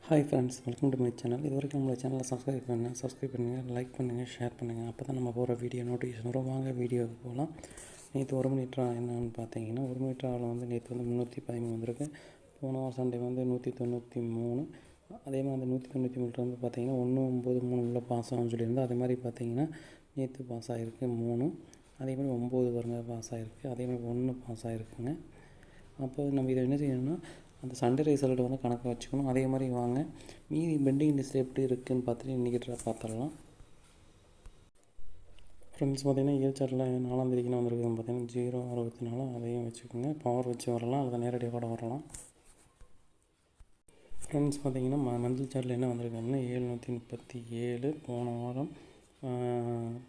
Hi friends, welcome to my channel. இது வரைக்கும் நம்மளோட சேனலை சப்ஸ்கிரைப் பண்ணுங்கள், லைக் பண்ணுங்கள், ஷேர் பண்ணுங்கள். அப்போ தான் நம்ம போகிற வீடியோ நோட்டிஃபிகேஷன் வரும். வாங்க வீடியோவுக்கு போகலாம். நேற்று 1 மணி ட்ரா என்னென்னு பார்த்தீங்கன்னா, 1 மணி ட்ராவில் வந்து நேற்று வந்து 313 வந்திருக்கு. போன சண்டே வந்து 193. அதே மாதிரி அந்த 193 வந்து பார்த்தீங்கன்னா 193 பாஸ் ஆகும்னு சொல்லியிருந்தோம். அதே மாதிரி பார்த்தீங்கன்னா நேற்று பாஸ் ஆகிருக்கு 3. அதே மாதிரி 9 வருங்க பாஸ் ஆகிருக்கு. அதே மாதிரி 1 பாஸ் ஆகிருக்குங்க. அப்போ நம்ம இதை என்ன செய்யணும்னா, அந்த சண்டே ரிசல்ட் வந்து கணக்கு வச்சுக்கணும். அதே மாதிரி வாங்க மீதி பெண்டிங் லிஸ்ட் எப்படி இருக்குதுன்னு பார்த்துட்டு இன்றைக்கி பார்த்துடலாம். ஃப்ரெண்ட்ஸ் பார்த்திங்கன்னா ஏழ்சாட்டில் 4ஆம் தேதிக்குன்னு வந்திருக்குதுன்னு பார்த்தீங்கன்னா 064. அதையும் வச்சுக்கோங்க. பவர் வச்சு வரலாம், அல்லது நேரடியாக கூட வரலாம். ஃப்ரெண்ட்ஸ் பார்த்திங்கன்னா மந்த்லி சார்ட்டில் என்ன வந்திருக்காங்கன்னா 737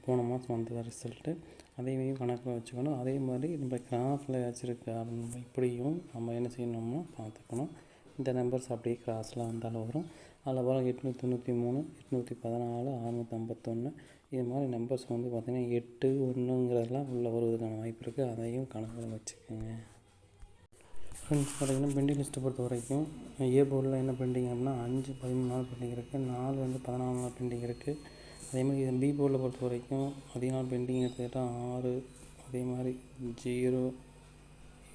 போன மாதம் வந்தது ரிசல்ட்டு. அதையும் கணக்கில் வச்சுக்கணும். அதே மாதிரி நம்ம கிராஸில் வச்சுருக்க இப்படியும் நம்ம என்ன செய்யணும்னா பார்த்துக்கணும். இந்த நம்பர்ஸ் அப்படியே கிராஸில் வந்தாலும் வரும். அதில் வர 893, 814, 651 இது மாதிரி நம்பர்ஸ் வந்து பார்த்திங்கன்னா 8, 1ங்கிறதெல்லாம் உள்ளே வருவதற்கான வாய்ப்பு இருக்குது. அதையும் கணக்கில் வச்சுக்கோங்க. ஃப்ரெண்ட்ஸ் பார்த்திங்கன்னா பெண்டிங் லிஸ்ட்டை பொறுத்த வரைக்கும் ஏ போர்டில் என்ன பெண்டிங் அப்படின்னா 5, 13 நாள் பெண்டிங் இருக்குது. 4 வந்து 14 நாள் பெண்டிங் இருக்குது. அதே மாதிரி இது பி போர்டில் பொறுத்த வரைக்கும் அதிக நாள் பெண்டிங் எடுத்துக்கிட்டால் 6, அதே மாதிரி 0,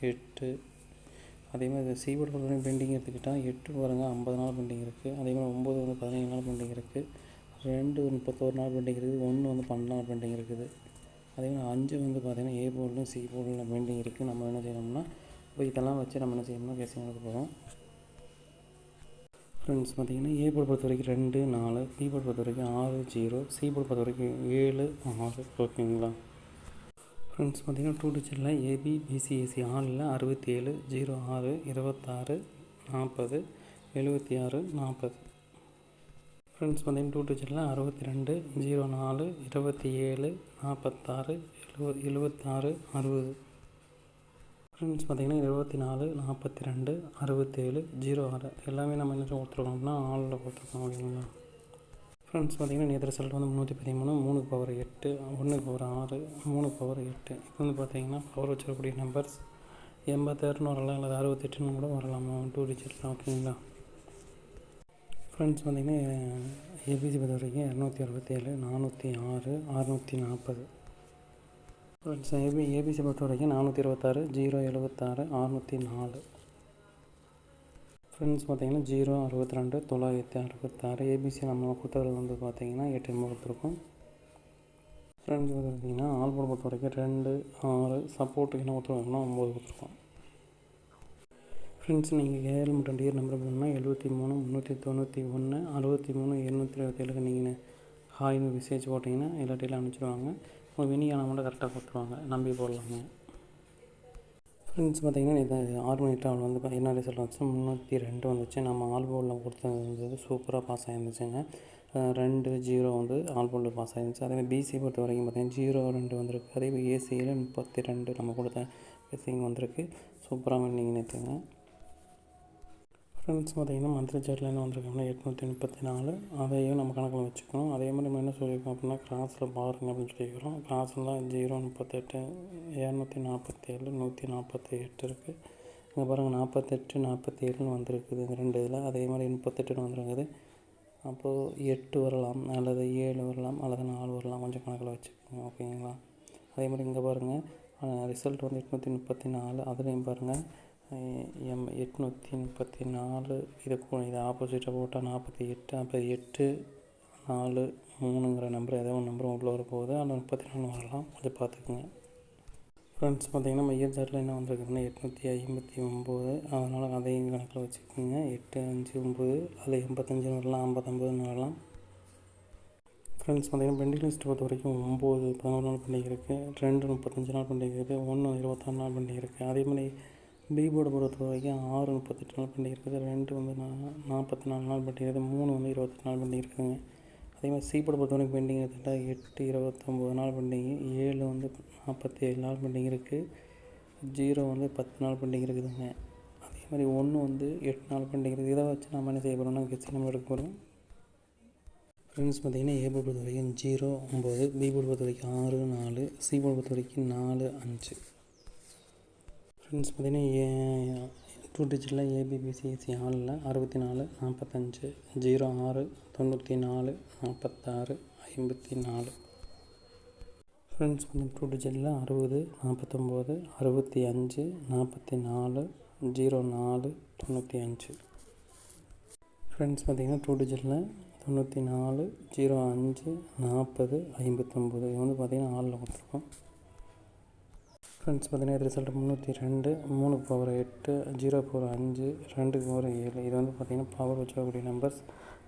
8. அதே மாதிரி சி போர்டு பொறுத்த வரைக்கும் பெண்டிங் எடுத்துக்கிட்டால் 8 பாருங்க 50 நாள் பெண்டிங் இருக்குது. அதே மாதிரி 9 வந்து 17 நாள் பெண்டிங் இருக்குது. 2 31 நாள் பெண்டிங் இருக்குது. 1 வந்து 12 நாள் பெண்டிங் இருக்குது. அதே மாதிரி 5 வந்து பார்த்திங்கன்னா ஏ போர்டிலும் சி போர்டிலும் பெண்டிங் இருக்குது. நம்ம என்ன செய்யணும்னா இப்போ இதெல்லாம் வச்சு நம்ம என்ன செய்யணும்னா கேசிங் எடுக்க போகிறோம். ஃப்ரெண்ட்ஸ் பார்த்திங்கன்னா ஏ போர்டு பொறுத்த வரைக்கும் 2, 4, பி போர்டு பொறுத்த வரைக்கும் 6, 0, சி போர்டு பொறுத்த வரைக்கும் 7, 6. ஓகேங்களா ஃப்ரெண்ட்ஸ் பார்த்திங்கன்னா 2 டிஜிட்டில் ஏபி, பிசிஏசி ஆளில் 67, 06, 26, 40, 76, 40. ஃப்ரெண்ட்ஸ் பார்த்திங்கன்னா 2 டிஜிட்டில் 62, 04, 27, 46, 76, 60. ஃப்ரெண்ட்ஸ் பார்த்திங்கன்னா 24, 42, 67, 06 எல்லாமே நம்ம என்ன கொடுத்துருக்கோம்னா ஆளில் கொடுத்துருக்கோம். ஓகேங்களா ஃப்ரெண்ட்ஸ் பார்த்திங்கன்னா நேற்று ரிசல்ட் வந்து 313, 3 பவர் 8, 1 பவர் 6, 3 பவர் 8. இப்போ வந்து பார்த்திங்கன்னா பவர் வச்சிருக்கக்கூடிய நம்பர்ஸ் 86 வரலாம், அல்லது 68 கூட வரலாம் 2 டிஜிட்டில். ஓகேங்களா ஃப்ரெண்ட்ஸ் பார்த்திங்கன்னா ஏபிசி பொறுத்த வரைக்கும் 267, 406, 640. ஃப்ரெண்ட்ஸ் ஏபிசி பொறுத்த வரைக்கும் 426, 076, 604. ஃப்ரெண்ட்ஸ் பார்த்திங்கன்னா 062, 966. ஏபிசி நம்ம கொடுத்தது வந்து பார்த்திங்கன்னா 8 கொடுத்துருக்கோம். ஃப்ரெண்ட்ஸ் பார்த்திங்கன்னா ஆல் போர்டு பொறுத்த வரைக்கும் 2, 6, சப்போர்ட்டுக்கு என்ன கொடுத்துருக்கோம்னா 9 கொடுத்துருக்கோம். ஃப்ரெண்ட்ஸ் நீங்கள் ஏஎல் மற்றும் டிஆர் நம்பர் பண்ணால் 73, 391, 63, 227 நீங்கள் ஹாய்னு மெசேஜ் போட்டிங்கன்னா எல்லா டீலும் அனுப்பிச்சிடுவாங்க. உங்களுக்கு வினியான அமௌண்ட்டை கரெக்டாக கொடுத்துருவாங்க, நம்பி போடலாங்க. ஃப்ரெண்ட்ஸ் பார்த்திங்கன்னா இது 6 மணி ட்ராவல் வந்து என்ன ரிசல்ட் வந்துச்சு 302 வந்துச்சு. நம்ம ஆல் போர்டில் கொடுத்தது சூப்பராக பாஸ் ஆகிருந்துச்சுங்க. 2, 0 வந்து ஆல் போர்டில் பாஸ் ஆகிருந்துச்சு. அதேமாதிரி பிசி பொறுத்த வரைக்கும் பார்த்திங்கன்னா 0, 2 வந்திருக்கு. அதேமாதிரி ஏசியில் 32 நம்ம கொடுத்த கெஸிங் வந்திருக்கு. சூப்பராக நீங்கள் நிறுத்துங்க. ஃப்ரெண்ட்ஸ் பார்த்திங்கன்னா மந்த்லி சார்ட்டில் என்ன வந்திருக்கோம்னா 834. அதையும் நம்ம கணக்கில் வச்சுக்கணும். அதே மாதிரி நம்ம என்ன சொல்லியிருக்கோம் அப்படின்னா கிராஸில் பாருங்க அப்படின்னு சொல்லியிருக்கிறோம். கிராஸில் 038, 247, 148 இருக்குது. இங்கே பாருங்கள் 48, 47ன்னு வந்திருக்குது இந்த 2 இதில். அதே மாதிரி 38ன்னு வந்திருக்குது. அப்போது 8 வரலாம், அல்லது 7 வரலாம், அல்லது 4 வரலாம். கொஞ்சம் கணக்கில் வச்சுக்கோங்க. ஓகேங்களா அதே மாதிரி இங்கே பாருங்கள் ரிசல்ட் வந்து 834. அதுலேயும் பாருங்கள் 834. இது ஆப்போசிட்டாக போட்டால் 48. அப்போ 8, 4, 3ங்கிற நம்பர் ஏதோ ஒரு நம்பர் உள்ளே வரப்போகுது. அதில் 34 வரலாம். கொஞ்சம் பார்த்துக்குங்க. ஃப்ரெண்ட்ஸ் பார்த்திங்கன்னா நம்ம இயர் சார்ட்டில் என்ன வந்திருக்குதுன்னா 859. அதனால் அதையும் கணக்கில் வச்சுக்கோங்க. 8, 5, 9. அதில் 85 வரலாம், 59 வரலாம். ஃப்ரெண்ட்ஸ் பார்த்திங்கன்னா பெண்டிங் லிஸ்ட் பொறுத்த வரைக்கும் 9, 11 நாள் பெண்டிங் இருக்குது. 2, 35 நாள் பெண்டிங் இருக்குது. 1, 26 நாள் பெண்டிங் இருக்குது. அதே மாதிரி பி போர்டு பொறுத்த வரைக்கும் 6, 38 நாள் பெண்டிங் இருக்குது. 2 வந்து 44 நாள் பெண்டிங் இருக்குது. 3 வந்து 28 நாள் பெண்டிங் இருக்குதுங்க. அதே மாதிரி சி போர்டு பொறுத்த வரைக்கும் பெண்டிங் எடுத்துக்கிட்டால் 8, 29 நாள் பெண்டிங். 7 வந்து 47 நாள் பெண்டிங் இருக்குது. 0 வந்து 10 நாள் பெண்டிங் இருக்குதுங்க. அதே மாதிரி 1 வந்து 8 நாள் பெண்டிங் இருக்குது. இதை வச்சு நம்ம என்ன செய்ய போகிறோம்னா கெஸ்ஸிங் நம்ம எடுக்க போகிறோம். ஃப்ரெண்ட்ஸ் பார்த்திங்கன்னா ஏ போர்டு பொறுத்த வரைக்கும் 0, 9, பி போர்டு பொறுத்த வரைக்கும் 6, 4, சி போர்டு பொறுத்த வரைக்கும் 4, 5. ஃப்ரெண்ட்ஸ் பார்த்திங்கன்னா டூ டிஜிட்டில் ஏபிபிசிஎஸ்சி ஆளில் 64 45 06 94 46 54. ஃப்ரெண்ட்ஸ் டூ டிஜிட்டில் 60 49 65 44 04 95. ஃப்ரெண்ட்ஸ் பார்த்திங்கன்னா டூ டிஜிட்டில் 94 05 40 59. இது வந்து பார்த்திங்கன்னா ஆளில் கொடுத்துருக்கோம். ஃப்ரெண்ட்ஸ் பார்த்திங்கன்னா இது ரிசல்ட் 302 3 பவர் 8 0 பவர் 5 2 பவர் 7. இது வந்து பார்த்திங்கன்னா பவர் வச்சுக்கக்கூடிய நம்பர்ஸ்.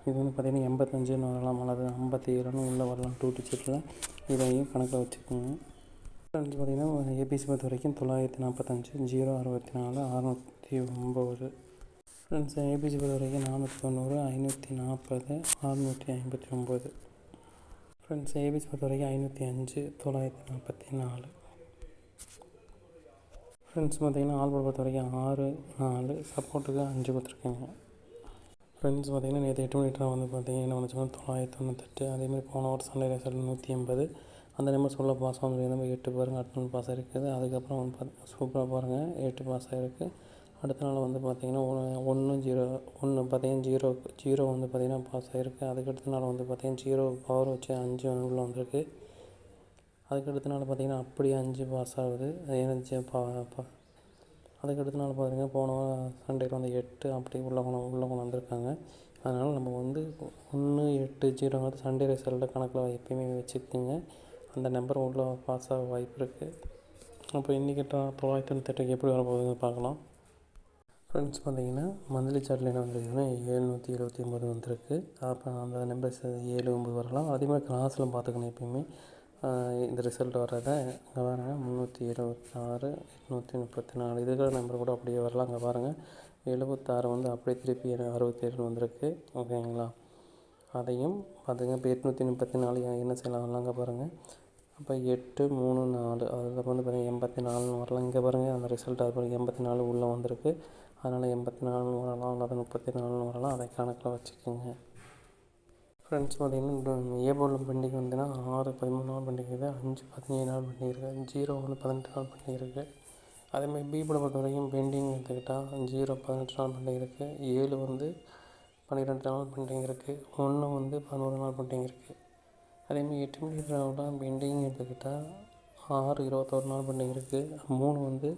இது வந்து பார்த்திங்கன்னா 85ன்னு வரலாம் அல்லது 57ன்னு உள்ளே வரலாம் டூ டிஜிட்டில். இதையும் கணக்கில் வச்சுக்கோங்க. ஃப்ரெண்ட்ஸ் பார்த்திங்கன்னா ஏபிசி பொறுத்த வரைக்கும் 945 064 609. ஃப்ரெண்ட்ஸ் ஏபிசி பொறுத்த வரைக்கும் 490 540 659. ஃப்ரெண்ட்ஸ் ஏபிசி பொறுத்த வரைக்கும் 505 944. ஃப்ரெண்ட்ஸ் பார்த்திங்கன்னா ஆல்போர்ட் பொறுத்த வரைக்கும் 6 4 சப்போர்ட்டுக்கு 5 கொடுத்துருக்கேங்க. ஃப்ரெண்ட்ஸ் பார்த்திங்கன்னா நேற்று 8 மீட்டராக வந்து பார்த்திங்கன்னா என்ன வந்துச்சுன்னா 998. அதேமாதிரி போன ஒரு சண்டே ரிசல்ட் 180. அந்த நம்பர் சொல்ல பாஸ் ஆகுது. நம்ம 8 பாருங்கள், அடுத்த நாள் பாஸ் ஆகிருக்குது. அதுக்கப்புறம் வந்து சூப்பராக பாருங்கள் 8 பாஸ் ஆகிருக்கு. அடுத்த நாள் வந்து பார்த்திங்கன்னா 1 0 1 பார்த்திங்கன்னா 0 வந்து பார்த்திங்கன்னா பாஸ் ஆகிருக்கு. அதுக்கடுத்த நாள் வந்து பார்த்திங்கன்னா 0 பவர் வச்சு 5 உள்ளே வந்திருக்கு. அதுக்கடுத்த நாள் பார்த்திங்கன்னா அப்படியே 5 பாஸ் ஆகுது. அதுக்கடுத்த நாள் பார்த்திங்கன்னா போன சண்டேயில் வந்து 8 அப்படியே உள்ளே கொண்டு வந்திருக்காங்க. அதனால் நம்ம வந்து 1 8 0 சண்டே ரிசல்ட்டை கணக்கில் எப்பயுமே வச்சுக்கோங்க. அந்த நம்பர் உள்ளே பாஸ் ஆக வாய்ப்பு இருக்குது. அப்போ இன்றைக்கி 998 எப்படி வரப்போகுதுன்னு பார்க்கலாம். ஃப்ரெண்ட்ஸ் பார்த்திங்கன்னா மந்த்லி சார்ட்டில் என்ன வந்துருக்குன்னா 779 வந்திருக்கு. அப்போ அந்த நம்பர்ஸ் 7 9 வரலாம். அதேமாதிரி கிராஸில் பார்த்துக்கணும் எப்பயுமே இந்த ரிசல்ட் வர்றதை. இங்கே பாருங்கள் 326 834 இதுக்கான நம்பர் கூட அப்படியே வரலாம். அங்கே பாருங்கள் 76 வந்து அப்படியே திருப்பி 67 வந்திருக்கு. ஓகேங்களா, அதையும் பார்த்துங்க. இப்போ 834 என்ன செய்யலாம் அங்கே பாருங்கள். அப்போ 8 3 4 அதில் வந்து பார்த்திங்கன்னா 84 வரலாம். இங்கே பாருங்கள் அந்த ரிசல்ட் அது பாருங்கள் 84 உள்ளே வந்திருக்கு. அதனால் 84 வரலாம் அல்லது 34 வரலாம். அதை கணக்கில் வச்சுக்கோங்க. ஃப்ரெண்ட்ஸ் பார்த்திங்கன்னா ஏ போர்டில் பெண்டிங் வந்துன்னா 6 13 நாள் பெண்டிங் இருக்குது, 5 17 நாள் பெண்டிங் இருக்குது, 0 வந்து 18 நாள் பெண்டிங் இருக்குது. அதேமாதிரி பி போர்டை பொறுத்த வரைக்கும் பெண்டிங் எடுத்துக்கிட்டால் 0 18 நாள் பெண்டிங் இருக்குது, 7 வந்து 12 நாள் பெண்டிங் இருக்குது, 1 வந்து 11 நாள் பெண்டிங் இருக்குது. அதேமாதிரி 8 மீட்டர் பெண்டிங் எடுத்துக்கிட்டால் 6 21 நாள் பெண்டிங் இருக்குது, 3 வந்து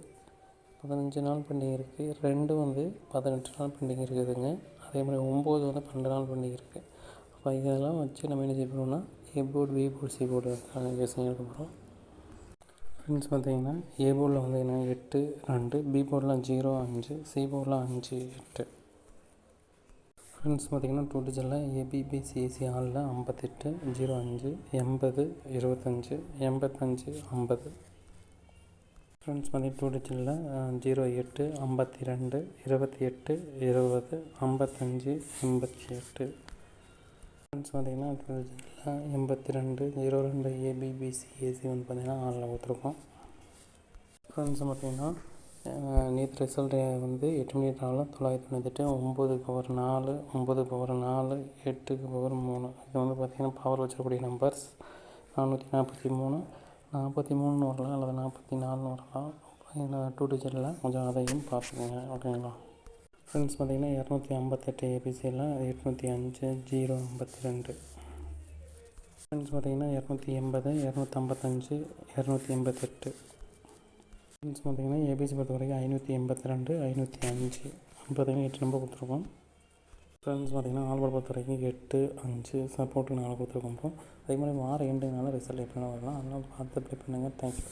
15 நாள் பெண்டிங் இருக்குது, 2 வந்து 18 நாள் பெண்டிங் இருக்குதுங்க. அதேமாதிரி 9 வந்து 12 நாள் பெண்டிங் இருக்குது. அப்போ இதெல்லாம் வச்சு நம்ம என்ன செய்ய போகிறோம்னா A board B board C board யோசனை எடுக்க போகிறோம். ஃப்ரெண்ட்ஸ் பார்த்திங்கன்னா ஏ போர்டில் வந்து என்ன 8 2, பி போர்டில் 0 5, சி போர்டில் 5 8. ஃப்ரெண்ட்ஸ் பார்த்திங்கன்னா டூ டிஜிட்டில் ஏபிபிசிஎஸ்சி ஆளில் 58 05 80 25 85 50. ஃப்ரெண்ட்ஸ் பார்த்திங்கன்னா டூ டிஜிட்டில் 08 52 28 20 55 88. ஃப்ரெண்ட்ஸ் பார்த்திங்கன்னா 82 02 ஏபிபிசிஎஸ்சி வந்து பார்த்திங்கன்னா ஆளில் கொடுத்துருக்கோம். ஃப்ரெண்ட்ஸ் பார்த்திங்கன்னா நேற்று ரிசல்ட்டு வந்து 8 மணி நாளில் 998 9 பவர் 4 9 பவர் 4 8 பவர் 3. இது வந்து பார்த்திங்கன்னா பவர் வச்சிருக்கக்கூடிய நம்பர்ஸ் 443 43 வரலாம் அல்லது 44 வரலாம். டூ டிஜிட்டில் கொஞ்சம் அதையும் பார்த்துக்கோங்க. ஓகேங்களா. ஃப்ரெண்ட்ஸ் பார்த்திங்கன்னா 258 ஏபிசியில் 805 052. ஃப்ரெண்ட்ஸ் பார்த்திங்கன்னா 280 255 288. ஃப்ரெண்ட்ஸ் பார்த்திங்கன்னா ஏபிசி பொறுத்த வரைக்கும் 582 505 பார்த்திங்கன்னா 8 நம்பர் கொடுத்துருக்கோம். ஃப்ரெண்ட்ஸ் பார்த்திங்கன்னா ஆல்போர்ட் பொறுத்த வரைக்கும் 8 5 சப்போர்ட்டு 4 கொடுத்துருக்கோம். அதே மாதிரி வார எண்டுனால ரிசல்ட் எப்படின்னா வரலாம். அதெல்லாம் பார்த்து ப்ளே பண்ணுங்கள். தேங்க்யூ.